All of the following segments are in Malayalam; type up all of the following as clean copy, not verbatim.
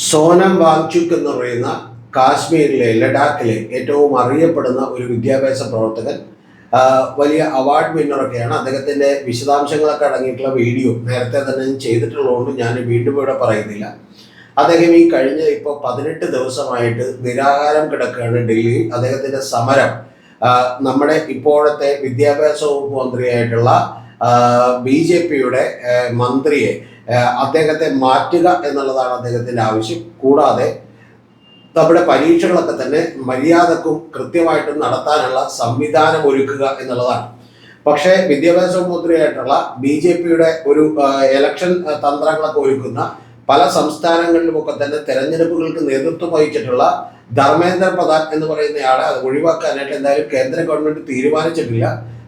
സോനം വാങ്ചുക് എന്ന് പറയുന്ന കാശ്മീരിലെ ലഡാക്കിലെ ഏറ്റവും അറിയപ്പെടുന്ന ഒരു വിദ്യാഭ്യാസ പ്രവർത്തകൻ, വലിയ അവാർഡ് വിന്നറൊക്കെയാണ്. അദ്ദേഹത്തിൻ്റെ വിശദാംശങ്ങളൊക്കെ അടങ്ങിയിട്ടുള്ള വീഡിയോ നേരത്തെ തന്നെ ചെയ്തിട്ടുള്ളതുകൊണ്ട് ഞാൻ വീണ്ടും ഇവിടെ പറയുന്നില്ല. അദ്ദേഹം ഈ കഴിഞ്ഞ 18 ദിവസമായിട്ട് നിരാഹാരം കിടക്കുകയാണ് ഡൽഹിയിൽ. അദ്ദേഹത്തിൻ്റെ സമരം നമ്മുടെ ഇപ്പോഴത്തെ വിദ്യാഭ്യാസ വകുപ്പ് മന്ത്രിയായിട്ടുള്ള BJP-യുടെ മന്ത്രിയെ അദ്ദേഹത്തെ മാറ്റുക എന്നുള്ളതാണ് അദ്ദേഹത്തിൻ്റെ ആവശ്യം. കൂടാതെ നമ്മുടെ പരീക്ഷകളൊക്കെ തന്നെ മര്യാദക്കും കൃത്യമായിട്ടും നടത്താനുള്ള സംവിധാനം ഒരുക്കുക എന്നുള്ളതാണ്. പക്ഷേ വിദ്യാഭ്യാസ മന്ത്രിയായിട്ടുള്ള BJP-യുടെ ഒരു ഇലക്ഷൻ തന്ത്രങ്ങളൊക്കെ ഒരുക്കുന്ന പല സംസ്ഥാനങ്ങളിലുമൊക്കെ തന്നെ തെരഞ്ഞെടുപ്പുകൾക്ക് നേതൃത്വം വഹിച്ചിട്ടുള്ള ധർമ്മേന്ദ്ര പ്രധാൻ എന്ന് പറയുന്നയാളെ അത് ഒഴിവാക്കാനായിട്ട് എന്തായാലും കേന്ദ്ര ഗവൺമെന്റ് തീരുമാനിച്ചിട്ടില്ല.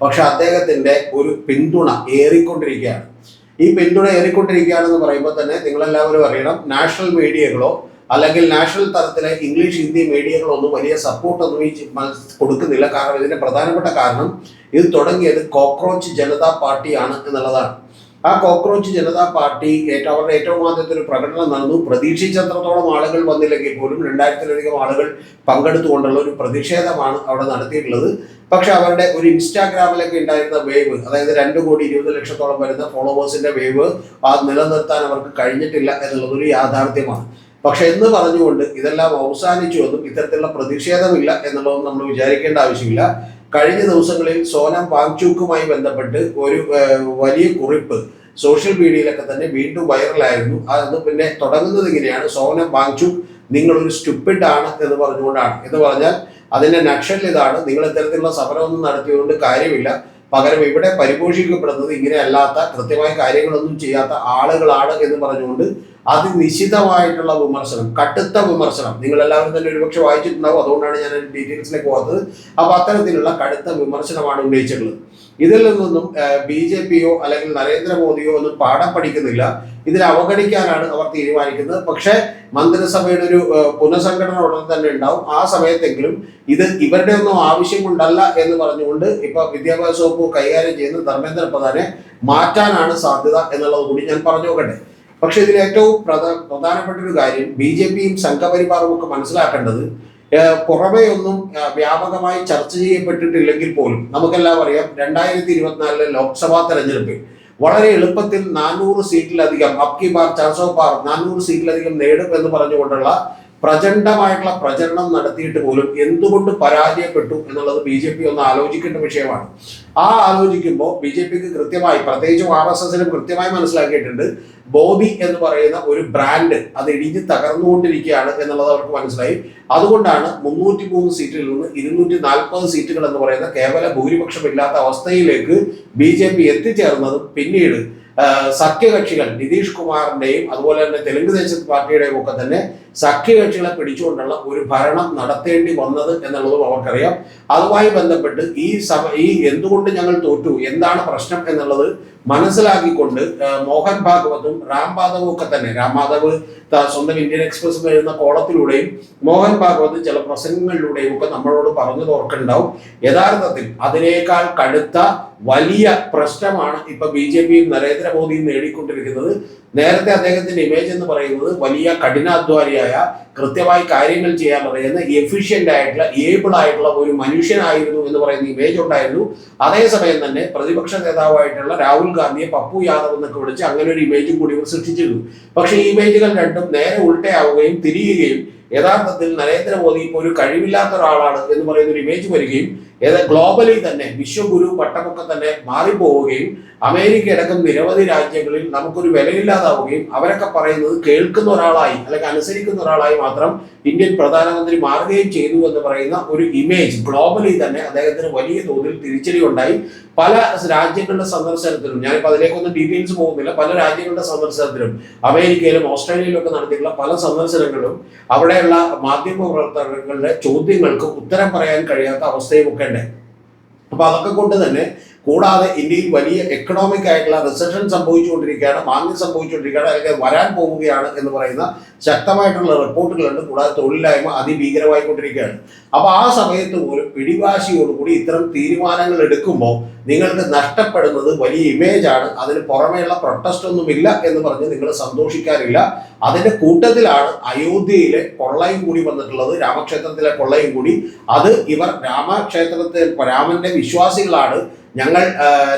പക്ഷെ അദ്ദേഹത്തിന്റെ ഒരു പിന്തുണ ഏറിക്കൊണ്ടിരിക്കുകയാണ്. ഈ പിന്തുണ ഏറിക്കൊണ്ടിരിക്കുകയാണെന്ന് പറയുമ്പോൾ തന്നെ നിങ്ങളെല്ലാവരും അറിയണം, നാഷണൽ മീഡിയകളോ അല്ലെങ്കിൽ നാഷണൽ തലത്തിലെ ഇംഗ്ലീഷ് ഹിന്ദി മീഡിയകളൊന്നും വലിയ സപ്പോർട്ടൊന്നും ഈ കൊടുക്കുന്നില്ല. കാരണം ഇതിന്റെ പ്രധാനപ്പെട്ട കാരണം ഇത് തുടങ്ങിയത് കോക്രോച്ച് ജനതാ പാർട്ടിയാണ് എന്നുള്ളതാണ്. ആ കോക്രോച്ച് ജനതാ പാർട്ടി അവരുടെ ഏറ്റവും ആദ്യത്തെ ഒരു പ്രകടനം നടന്നു. പ്രതീക്ഷിച്ചത്രത്തോളം ആളുകൾ വന്നില്ലെങ്കിൽ പോലും 2000-ലധികം ആളുകൾ പങ്കെടുത്തുകൊണ്ടുള്ള ഒരു പ്രതിഷേധമാണ് അവിടെ നടത്തിയിട്ടുള്ളത്. പക്ഷെ അവരുടെ ഒരു ഇൻസ്റ്റാഗ്രാമിലൊക്കെ ഉണ്ടായിരുന്ന വേവ്, അതായത് 2,20,00,000 വരുന്ന ഫോളോവേഴ്സിന്റെ വേവ് നിലനിർത്താൻ അവർക്ക് കഴിഞ്ഞിട്ടില്ല എന്നുള്ളതൊരു യാഥാർത്ഥ്യമാണ്. പക്ഷെ എന്ന് പറഞ്ഞുകൊണ്ട് ഇതെല്ലാം അവസാനിച്ചു എന്നും ഇത്തരത്തിലുള്ള പ്രതിഷേധമില്ല എന്നുള്ളതും നമ്മൾ വിചാരിക്കേണ്ട ആവശ്യമില്ല. കഴിഞ്ഞ ദിവസങ്ങളിൽ സോനം വാങ്ചുക്കുമായി ബന്ധപ്പെട്ട് ഒരു വലിയ കുറിപ്പ് സോഷ്യൽ മീഡിയയിലൊക്കെ തന്നെ വീണ്ടും വൈറലായിരുന്നു. അത് പിന്നെ തുടങ്ങുന്നത് ഇങ്ങനെയാണ്: സോനം വാങ്ചുക് നിങ്ങളൊരു സ്റ്റുപ്പിഡ് ആണ് എന്ന് പറഞ്ഞുകൊണ്ടാണ്. എന്ന് പറഞ്ഞാൽ അതിന്റെ നക്ഷൽ ഇതാണ്: നിങ്ങൾ ഇത്തരത്തിലുള്ള സമരമൊന്നും നടത്തിയതുകൊണ്ട് കാര്യമില്ല, പകരം ഇവിടെ പരിപോഷിക്കപ്പെടുന്നത് ഇങ്ങനെ അല്ലാത്ത കൃത്യമായ കാര്യങ്ങളൊന്നും ചെയ്യാത്ത ആളുകളാണ് എന്ന് പറഞ്ഞുകൊണ്ട് അതിനിശ്ചിതമായിട്ടുള്ള വിമർശനം, കടുത്ത വിമർശനം, നിങ്ങളെല്ലാവരും തന്നെ ഒരുപക്ഷെ വായിച്ചിട്ടുണ്ടാവും, അതുകൊണ്ടാണ് ഞാൻ ഡീറ്റെയിൽസിലേക്ക് പോകാത്തത്. അപ്പൊ അത്തരത്തിലുള്ള കടുത്ത വിമർശനമാണ് ഉന്നയിച്ചിട്ടുള്ളത്. ഇതിൽ നിന്നൊന്നും BJP-യോ അല്ലെങ്കിൽ നരേന്ദ്രമോദിയോ ഒന്നും പാഠം പഠിക്കുന്നില്ല. ഇതിനെ അവഗണിക്കാനാണ് അവർ തീരുമാനിക്കുന്നത്. പക്ഷേ മന്ത്രിസഭയുടെ ഒരു പുനഃസംഘടന ഉടൻ തന്നെ ഉണ്ടാവും. ആ സമയത്തെങ്കിലും ഇത് ഇവരുടെ ഒന്നും ആവശ്യം കൊണ്ടല്ല എന്ന് പറഞ്ഞുകൊണ്ട് ഇപ്പൊ വിദ്യാഭ്യാസ വകുപ്പ് കൈകാര്യം ചെയ്യുന്ന ധർമ്മേന്ദ്ര പ്രധാനെ മാറ്റാനാണ് സാധ്യത എന്നുള്ളത് കൂടി ഞാൻ പറഞ്ഞു നോക്കട്ടെ. പക്ഷെ ഇതിൽ ഏറ്റവും പ്രധാനപ്പെട്ട ഒരു കാര്യം BJP-യും സംഘപരിവാറും ഒക്കെ മനസ്സിലാക്കേണ്ടത്, പുറമേ ഒന്നും വ്യാപകമായി ചർച്ച ചെയ്യപ്പെട്ടിട്ടില്ലെങ്കിൽ പോലും നമുക്കെല്ലാം അറിയാം, 2024 ലോക്സഭാ തെരഞ്ഞെടുപ്പിൽ വളരെ എളുപ്പത്തിൽ 400 സീറ്റിലധികം അബ്കി ബാർ 400 സീറ്റിലധികം നേടും എന്ന് പറഞ്ഞുകൊണ്ടുള്ള പ്രചണ്ഡമായിട്ടുള്ള പ്രചരണം നടത്തിയിട്ട് പോലും എന്തുകൊണ്ട് പരാജയപ്പെട്ടു എന്നുള്ളത് BJP ഒന്ന് ആലോചിക്കേണ്ട വിഷയമാണ്. ആലോചിക്കുമ്പോൾ BJP-ക്ക് കൃത്യമായി, പ്രത്യേകിച്ചും RSS-നും കൃത്യമായി മനസ്സിലാക്കിയിട്ടുണ്ട്, മോദി എന്ന് പറയുന്ന ഒരു ബ്രാൻഡ് അത് ഇടിഞ്ഞ് തകർന്നുകൊണ്ടിരിക്കുകയാണ് എന്നുള്ളത് അവർക്ക് മനസ്സിലായി. അതുകൊണ്ടാണ് 303 സീറ്റിൽ നിന്ന് 240 സീറ്റുകൾ എന്ന് പറയുന്ന കേവല ഭൂരിപക്ഷമില്ലാത്ത അവസ്ഥയിലേക്ക് BJP എത്തിച്ചേർന്നതും പിന്നീട് സഖ്യകക്ഷികൾ നിതീഷ് കുമാറിന്റെയും അതുപോലെ തന്നെ തെലുങ്ക് ദേശം പാർട്ടിയുടെയും ഒക്കെ തന്നെ സഖ്യകക്ഷികളെ പിടിച്ചുകൊണ്ടുള്ള ഒരു ഭരണം നടത്തേണ്ടി വന്നത് എന്നുള്ളതും അവർക്കറിയാം. അതുമായി ബന്ധപ്പെട്ട് ഈ എന്തുകൊണ്ട് ഞങ്ങൾ തോറ്റു, എന്താണ് പ്രശ്നം എന്നുള്ളത് മനസ്സിലാക്കിക്കൊണ്ട് മോഹൻ ഭാഗവതും രാം മാധവും ഒക്കെ തന്നെ, രാം മാധവ് സ്വന്തം ഇന്ത്യൻ എക്സ്പ്രസ് എഴുതുന്ന കോളത്തിലൂടെയും മോഹൻ ഭാഗവത് ചില പ്രസംഗങ്ങളിലൂടെയും ഒക്കെ നമ്മളോട് പറഞ്ഞു ഓർക്കുന്നുണ്ടാവും. യഥാർത്ഥത്തിൽ അതിനേക്കാൾ കടുത്ത വലിയ പ്രശ്നമാണ് ഇപ്പൊ BJP-യും നരേന്ദ്രമോദിയും നേടിക്കൊണ്ടിരിക്കുന്നത്. നേരത്തെ അദ്ദേഹത്തിന്റെ ഇമേജ് എന്ന് പറയുന്നത് വലിയ കഠിനാധ്വാനിയായ, കൃത്യമായി കാര്യങ്ങൾ ചെയ്യാൻ അറിയുന്ന, എഫിഷ്യന്റ് ആയിട്ടുള്ള, ഏബിൾ ആയിട്ടുള്ള ഒരു മനുഷ്യനായിരുന്നു എന്ന് പറയുന്ന ഇമേജ് ഉണ്ടായിരുന്നു. അതേസമയം തന്നെ പ്രതിപക്ഷ നേതാവായിട്ടുള്ള രാഹുൽ ഗാന്ധിയെ പപ്പു യാദവ് എന്നൊക്കെ വിളിച്ച് അങ്ങനെ ഒരു ഇമേജും കൂടി ഇവർ സൃഷ്ടിച്ചിരുന്നു. പക്ഷേ ഈ ഇമേജുകൾ രണ്ടും നേരെ ഉൾട്ടയാവുകയും തിരിയുകയും യഥാർത്ഥത്തിൽ നരേന്ദ്രമോദി ഇപ്പോൾ ഒരു കഴിവില്ലാത്ത ഒരാളാണ് എന്ന് പറയുന്ന ഒരു ഇമേജ് വരികയും ഗ്ലോബലി തന്നെ വിശ്വഗുരു പട്ടമൊക്കെ തന്നെ മാറിപ്പോവുകയും അമേരിക്ക അടക്കം നിരവധി രാജ്യങ്ങളിൽ നമുക്കൊരു വിലയില്ലാതാവുകയും അവരൊക്കെ പറയുന്നത് കേൾക്കുന്ന ഒരാളായി അല്ലെങ്കിൽ അനുസരിക്കുന്ന ഒരാളായി മാത്രം ഇന്ത്യൻ പ്രധാനമന്ത്രി മാറുകയും ചെയ്തു എന്ന് പറയുന്ന ഒരു ഇമേജ് ഗ്ലോബലി തന്നെ അദ്ദേഹത്തിന് വലിയ തോതിൽ തിരിച്ചടി ഉണ്ടായി. പല രാജ്യങ്ങളുടെ സന്ദർശനത്തിലും, ഞാനിപ്പോൾ അതിലേക്കൊന്നും ഡീറ്റെയിൽസ് പോകുന്നില്ല, പല രാജ്യങ്ങളുടെ സന്ദർശനത്തിലും അമേരിക്കയിലും ഓസ്ട്രേലിയയിലും ഒക്കെ നടത്തിയിട്ടുള്ള പല സന്ദർശനങ്ങളും അവിടെയുള്ള മാധ്യമ പ്രവർത്തകരുടെ ചോദ്യങ്ങൾക്ക് ഉത്തരം പറയാൻ കഴിയാത്ത അവസ്ഥയും ഒക്കെ ഉണ്ട്. അപ്പൊ അതൊക്കെ കൊണ്ട് തന്നെ കൂടാതെ ഇന്ത്യയിൽ വലിയ എക്കണോമിക് ആയിട്ടുള്ള റിസഷൻ സംഭവിച്ചുകൊണ്ടിരിക്കുകയാണ്, മാന്ദ്യം സംഭവിച്ചുകൊണ്ടിരിക്കുകയാണ്, അല്ലെങ്കിൽ വരാൻ പോവുകയാണ് എന്ന് പറയുന്ന ശക്തമായിട്ടുള്ള റിപ്പോർട്ടുകളുണ്ട്. കൂടാതെ തൊഴിലില്ലായ്മ അതിഭീകരമായിക്കൊണ്ടിരിക്കുകയാണ്. അപ്പോൾ ആ സമയത്ത് പോലും പിടിവാശിയോടുകൂടി ഇത്തരം തീരുമാനങ്ങൾ എടുക്കുമ്പോൾ നിങ്ങൾക്ക് നഷ്ടപ്പെടുന്നത് വലിയ ഇമേജാണ്. അതിന് പുറമേയുള്ള പ്രൊട്ടസ്റ്റ് ഒന്നുമില്ല എന്ന് പറഞ്ഞ് നിങ്ങൾ സന്തോഷിക്കാറില്ല. അതിന്റെ കൂട്ടത്തിലാണ് അയോധ്യയിലെ കൊള്ളയും കൂടി വന്നിട്ടുള്ളത്, രാമക്ഷേത്രത്തിലെ കൊള്ളയും കൂടി. അത് ഇവർ രാമക്ഷേത്രത്തിൽ രാമന്റെ വിശ്വാസികളാണ്, ഞങ്ങൾ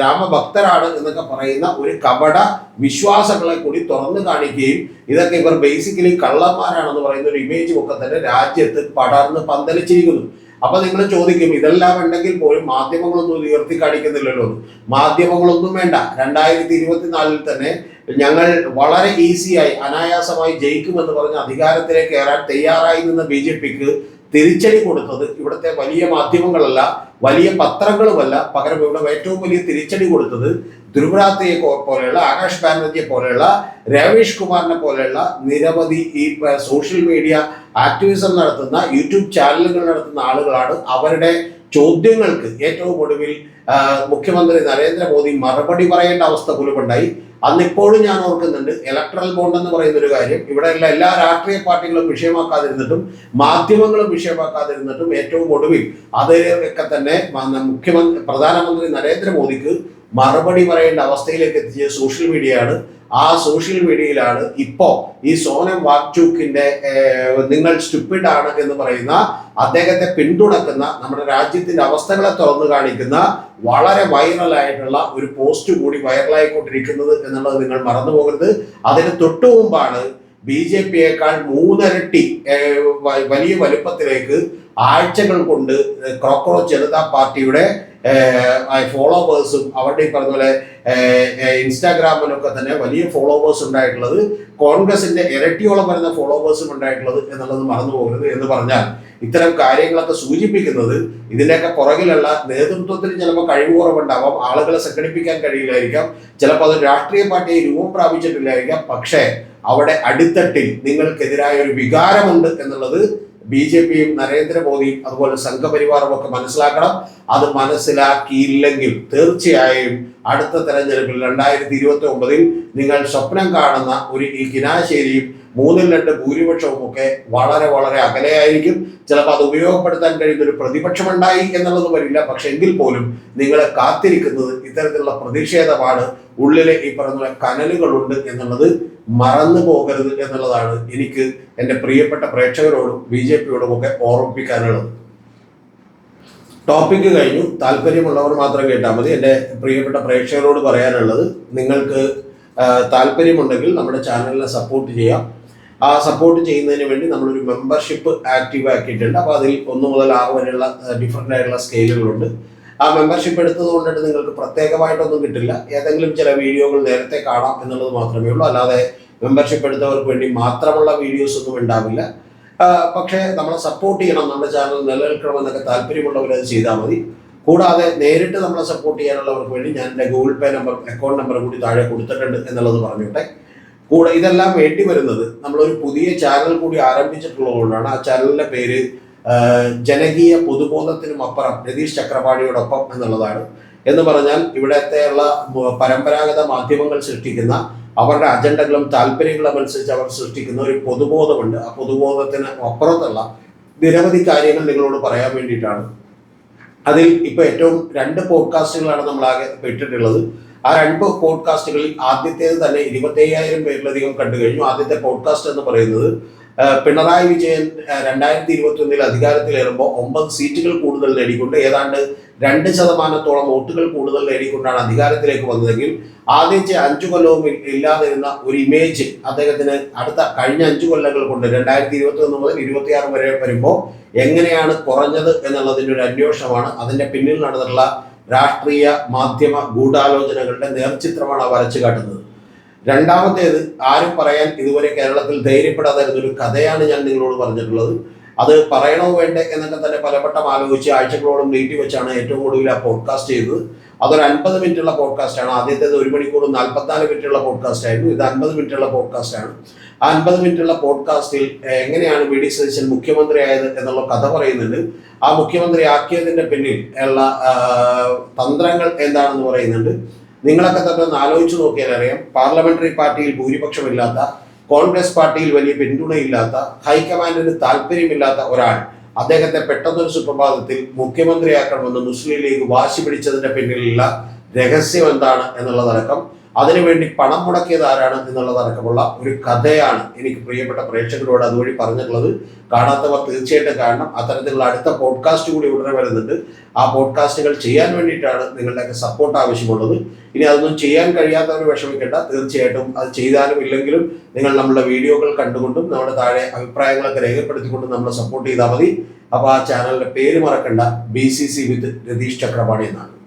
രാമഭക്തരാണ് എന്നൊക്കെ പറയുന്ന ഒരു കപട വിശ്വാസങ്ങളെ കൂടി തുറന്നു കാണിക്കുകയും ഇതൊക്കെ ഇവർ ബേസിക്കലി കള്ളന്മാരാണെന്ന് പറയുന്ന ഒരു ഇമേജും ഒക്കെ തന്നെ രാജ്യത്ത് പടർന്ന് പന്തലിച്ചിരിക്കുന്നു. അപ്പൊ നിങ്ങൾ ചോദിക്കും, ഇതെല്ലാം ഉണ്ടെങ്കിൽ പോലും മാധ്യമങ്ങളൊന്നും ഉയർത്തി കാണിക്കുന്നില്ലല്ലോ. മാധ്യമങ്ങളൊന്നും വേണ്ട. 2024 തന്നെ ഞങ്ങൾ വളരെ ഈസിയായി അനായാസമായി ജയിക്കുമെന്ന് പറഞ്ഞ് അധികാരത്തിലേക്ക് കയറാൻ തയ്യാറായി നിന്ന BJPക്ക് തിരിച്ചടി കൊടുത്തത് ഇവിടുത്തെ വലിയ മാധ്യമങ്ങളല്ല, വലിയ പത്രങ്ങളുമല്ല. പകരം ഇവിടെ ഏറ്റവും വലിയ തിരിച്ചടി കൊടുത്തത് ധ്രുവരാത്രിയെ പോലെയുള്ള, ആകാശ് ബാനർജിയെ പോലെയുള്ള, രവീഷ് കുമാറിനെ പോലെയുള്ള നിരവധി ഈ സോഷ്യൽ മീഡിയ ആക്ടിവിസം നടത്തുന്ന, യൂട്യൂബ് ചാനലുകൾ നടത്തുന്ന ആളുകളാണ്. അവരുടെ ചോദ്യങ്ങൾക്ക് ഏറ്റവും ഒടുവിൽ മുഖ്യമന്ത്രി നരേന്ദ്രമോദി മറുപടി പറയേണ്ട അവസ്ഥ പോലും ഉണ്ടായി. അന്നിപ്പോഴും ഞാൻ ഓർക്കുന്നുണ്ട്, ഇലക്ട്രൽ ബോണ്ട് എന്ന് പറയുന്ന ഒരു കാര്യം ഇവിടെയുള്ള എല്ലാ രാഷ്ട്രീയ പാർട്ടികളും വിഷയമാക്കാതിരുന്നിട്ടും മാധ്യമങ്ങളും വിഷയമാക്കാതിരുന്നിട്ടും ഏറ്റവും ഒടുവിൽ അതിലൊക്കെ തന്നെ പ്രധാനമന്ത്രി നരേന്ദ്രമോദിക്ക് മറുപടി പറയേണ്ട അവസ്ഥയിലേക്ക് എത്തിയ സോഷ്യൽ മീഡിയയാണ്. ആ സോഷ്യൽ മീഡിയയിലാണ് ഇപ്പോ ഈ സോനം വാങ്ചുക്കിന്റെ നിങ്ങൾ സ്റ്റുപ്പിഡ് ആണ് എന്ന് പറയുന്ന, അദ്ദേഹത്തെ പിന്തുണക്കുന്ന, നമ്മുടെ രാജ്യത്തിന്റെ അവസ്ഥകളെ തുറന്നു കാണിക്കുന്ന വളരെ വൈറലായിട്ടുള്ള ഒരു പോസ്റ്റ് കൂടി വൈറലായിക്കൊണ്ടിരിക്കുന്നത് എന്നുള്ളത് നിങ്ങൾ മറന്നു പോകരുത്. അതിന് തൊട്ടു മുമ്പാണ് BJPയേക്കാൾ 3 ഇരട്ടി വലിയ വലുപ്പത്തിലേക്ക് ആഴ്ചകൾ കൊണ്ട് കോക്രോച്ച് ജനതാ പാർട്ടിയുടെ ഫോളോവേഴ്സും അവരുടെ ഈ പറഞ്ഞ പോലെ ഇൻസ്റ്റാഗ്രാമിലൊക്കെ തന്നെ വലിയ ഫോളോവേഴ്സ് ഉണ്ടായിട്ടുള്ളത്, കോൺഗ്രസിന്റെ ഇരട്ടിയോളം വരുന്ന ഫോളോവേഴ്സും ഉണ്ടായിട്ടുള്ളത് എന്നുള്ളത് മറന്നു പോകരുത്. എന്ന് പറഞ്ഞാൽ ഇത്തരം കാര്യങ്ങളൊക്കെ സൂചിപ്പിക്കുന്നത് ഇതിന്റെയൊക്കെ പുറകിലുള്ള നേതൃത്വത്തിന് ചിലപ്പോൾ കഴിവുകുറവുണ്ടാവാം, ആളുകളെ സംഘടിപ്പിക്കാൻ കഴിയില്ലായിരിക്കാം, ചിലപ്പോൾ അത് രാഷ്ട്രീയ പാർട്ടിയെ രൂപം പ്രാപിച്ചിട്ടില്ലായിരിക്കാം. പക്ഷേ അവിടെ അടിത്തട്ടിൽ നിങ്ങൾക്കെതിരായ ഒരു വികാരമുണ്ട് എന്നുള്ളത് BJPയും നരേന്ദ്രമോദിയും അതുപോലെ സംഘപരിവാറും ഒക്കെ മനസ്സിലാക്കണം. അത് മനസ്സിലാക്കിയില്ലെങ്കിൽ തീർച്ചയായും അടുത്ത തെരഞ്ഞെടുപ്പിൽ 2029 നിങ്ങൾ സ്വപ്നം കാണുന്ന ഒരു ഈ കിനാശ്ശേരിയും 3-2 ഭൂരിപക്ഷവും ഒക്കെ വളരെ വളരെ അകലെയായിരിക്കും. ചിലപ്പോൾ അത് ഉപയോഗപ്പെടുത്താൻ കഴിയുന്ന ഒരു പ്രതിപക്ഷമുണ്ടായി എന്നുള്ളത് വരില്ല. പക്ഷെ എങ്കിൽ പോലും നിങ്ങളെ കാത്തിരിക്കുന്നത് ഇത്തരത്തിലുള്ള പ്രതിഷേധമാണ്. ഉള്ളിലെ ഈ പറഞ്ഞ കനലുകളുണ്ട് എന്നുള്ളത് മറന്നു പോകരുത് എന്നുള്ളതാണ് എനിക്ക് എൻ്റെ പ്രിയപ്പെട്ട പ്രേക്ഷകരോടും BJPയോടും ഒക്കെ ഓർമ്മിപ്പിക്കാനുള്ളത്. ടോപ്പിക്ക് കഴിഞ്ഞു. താല്പര്യമുള്ളവർ മാത്രം കേട്ടാൽ മതി. എൻ്റെ പ്രിയപ്പെട്ട പ്രേക്ഷകരോട് പറയാനുള്ളത്, നിങ്ങൾക്ക് താല്പര്യമുണ്ടെങ്കിൽ നമ്മുടെ ചാനലിനെ സപ്പോർട്ട് ചെയ്യാം. ആ സപ്പോർട്ട് ചെയ്യുന്നതിന് വേണ്ടി നമ്മളൊരു മെമ്പർഷിപ്പ് ആക്റ്റീവ് ആക്കിയിട്ടുണ്ട്. അപ്പോൾ അതിൽ 1 മുതൽ 6 വരെയുള്ള ഡിഫറെൻ്റ് ആയിട്ടുള്ള സ്കെയിലുകളുണ്ട്. ആ മെമ്പർഷിപ്പ് എടുത്തത് കൊണ്ടിട്ട് നിങ്ങൾക്ക് പ്രത്യേകമായിട്ടൊന്നും കിട്ടില്ല. ഏതെങ്കിലും ചില വീഡിയോകൾ നേരത്തെ കാണാം എന്നുള്ളത് മാത്രമേ ഉള്ളൂ. അല്ലാതെ മെമ്പർഷിപ്പ് എടുത്തവർക്ക് വേണ്ടി മാത്രമുള്ള വീഡിയോസ് ഒന്നും ഉണ്ടാവില്ല. പക്ഷേ നമ്മളെ സപ്പോർട്ട് ചെയ്യണം, നമ്മുടെ ചാനൽ നിലനിൽക്കണമെന്നൊക്കെ താല്പര്യമുള്ളവർ അത് ചെയ്താൽ മതി. കൂടാതെ നേരിട്ട് നമ്മളെ സപ്പോർട്ട് ചെയ്യാനുള്ളവർക്ക് വേണ്ടി ഞാൻ എൻ്റെ Google Pay number, account number കൂടി താഴെ കൊടുത്തിട്ടുണ്ട് എന്നുള്ളത് പറഞ്ഞോട്ടെ. കൂടെ ഇതെല്ലാം വേണ്ടി വരുന്നത് നമ്മളൊരു പുതിയ ചാനൽ കൂടി ആരംഭിച്ചിട്ടുള്ളതുകൊണ്ടാണ്. ആ ചാനലിൻ്റെ പേര് ജനകീയ പൊതുബോധത്തിനും അപ്പുറം രതീഷ് ചക്രപാണിയോടൊപ്പം എന്നുള്ളതാണ്. എന്ന് പറഞ്ഞാൽ ഇവിടത്തെയുള്ള പരമ്പരാഗത മാധ്യമങ്ങൾ സൃഷ്ടിക്കുന്ന അവരുടെ അജണ്ടകളും താല്പര്യങ്ങളും അനുസരിച്ച് അവർ സൃഷ്ടിക്കുന്ന ഒരു പൊതുബോധമുണ്ട്. ആ പൊതുബോധത്തിന് അപ്പുറത്തുള്ള നിരവധി കാര്യങ്ങൾ നിങ്ങളോട് പറയാൻ വേണ്ടിയിട്ടാണ്. അതിൽ ഇപ്പോൾ ഏറ്റവും 2 പോഡ്കാസ്റ്റുകളാണ് നമ്മളാകെ ഇട്ടിട്ടുള്ളത്. ആ 2 പോഡ്കാസ്റ്റുകളിൽ ആദ്യത്തേത് തന്നെ 25,000 പേരിലധികം കണ്ടു കഴിഞ്ഞു. ആദ്യത്തെ പോഡ്കാസ്റ്റ് എന്ന് പറയുന്നത് പിണറായി വിജയൻ 2021 അധികാരത്തിലേറുമ്പോൾ 9 സീറ്റുകൾ കൂടുതൽ നേടിക്കൊണ്ട് ഏതാണ്ട് 2% വോട്ടുകൾ കൂടുതൽ നേടിക്കൊണ്ടാണ് അധികാരത്തിലേക്ക് വന്നതെങ്കിൽ ആദ്യത്തെ 5 കൊല്ലവും ഇല്ലാതിരുന്ന ഒരു ഇമേജ് അദ്ദേഹത്തിന് കഴിഞ്ഞ 5 കൊല്ലങ്ങൾ കൊണ്ട് 2021 മുതൽ 26 വരെ വരുമ്പോൾ എങ്ങനെയാണ് കുറഞ്ഞത് എന്നുള്ളതിൻ്റെ ഒരു അന്വേഷണമാണ്. അതിൻ്റെ പിന്നിൽ നടന്നിട്ടുള്ള രാഷ്ട്രീയ മാധ്യമ ഗൂഢാലോചനകളുടെ നേർചിത്രമാണ് വരച്ചു കാട്ടുന്നത്. രണ്ടാമത്തേത്, ആരും പറയാൻ ഇതുവരെ കേരളത്തിൽ ധൈര്യപ്പെടാതിരുന്നൊരു കഥയാണ് ഞാൻ നിങ്ങളോട് പറഞ്ഞിട്ടുള്ളത്. അത് പറയണോ വേണ്ടേ എന്നൊക്കെ തന്നെ പലവട്ടം ആലോചിച്ച് ആഴ്ചകളോളം നീട്ടി വെച്ചാണ് ഏറ്റവും ഒടുവിൽ ആ പോഡ്കാസ്റ്റ് ചെയ്തത്. അതൊരു 50 മിനിറ്റുള്ള പോഡ്കാസ്റ്റാണ്. ആദ്യത്തേത് 1 മണിക്കൂർ 44 മിനിറ്റുള്ള പോഡ്കാസ്റ്റ് ആയിരുന്നു. ഇത് 50 മിനിറ്റുള്ള പോഡ്കാസ്റ്റാണ്. ആ 50 മിനിറ്റുള്ള പോഡ്കാസ്റ്റിൽ എങ്ങനെയാണ് വി ഡി സതീശൻ മുഖ്യമന്ത്രിയായത് എന്നുള്ള കഥ പറയുന്നുണ്ട്. ആ മുഖ്യമന്ത്രി ആക്കിയതിന്റെ പിന്നിൽ ഉള്ള തന്ത്രങ്ങൾ എന്താണെന്ന് പറയുന്നുണ്ട്. നിങ്ങളൊക്കെ തന്നെ ഒന്ന് ആലോചിച്ച് നോക്കിയാൽ അറിയാം, പാർലമെന്ററി പാർട്ടിയിൽ ഭൂരിപക്ഷമില്ലാത്ത, കോൺഗ്രസ് പാർട്ടിയിൽ വലിയ പിന്തുണയില്ലാത്ത, ഹൈക്കമാൻഡിന് താല്പര്യമില്ലാത്ത ഒരാൾ അദ്ദേഹത്തെ പെട്ടെന്നൊരു സുപ്രഭാതത്തിൽ മുഖ്യമന്ത്രിയാക്കണമെന്ന് മുസ്ലിം ലീഗ് വാശി പിടിച്ചതിന്റെ പിന്നിലുള്ള രഹസ്യം എന്താണ് എന്നുള്ളതടക്കം, അതിനുവേണ്ടി പണം മുടക്കിയത് ആരാണ് എന്നുള്ളതടക്കമുള്ള ഒരു കഥയാണ് എനിക്ക് പ്രിയപ്പെട്ട പ്രേക്ഷകരോട് അതുവഴി പറഞ്ഞിട്ടുള്ളത്. കാണാത്തവർ തീർച്ചയായിട്ടും കാണണം. അത്തരത്തിലുള്ള അടുത്ത പോഡ്കാസ്റ്റ് കൂടി ഉടനെ വരുന്നുണ്ട്. ആ പോഡ്കാസ്റ്റുകൾ ചെയ്യാൻ വേണ്ടിയിട്ടാണ് നിങ്ങളുടെയൊക്കെ സപ്പോർട്ട് ആവശ്യമുള്ളത്. ഇനി അതൊന്നും ചെയ്യാൻ കഴിയാത്തവർ വിഷമിക്കേണ്ട. തീർച്ചയായിട്ടും അത് ചെയ്താലും ഇല്ലെങ്കിലും നിങ്ങൾ നമ്മുടെ വീഡിയോകൾ കണ്ടുകൊണ്ടും നമ്മുടെ താഴെ അഭിപ്രായങ്ങളൊക്കെ രേഖപ്പെടുത്തിക്കൊണ്ടും നമ്മളെ സപ്പോർട്ട് ചെയ്താൽ മതി. അപ്പോൾ ആ ചാനലിന്റെ പേര് മറക്കണ്ട, BCC വിത്ത് രതീഷ് ചക്രപാണി എന്നാണ്.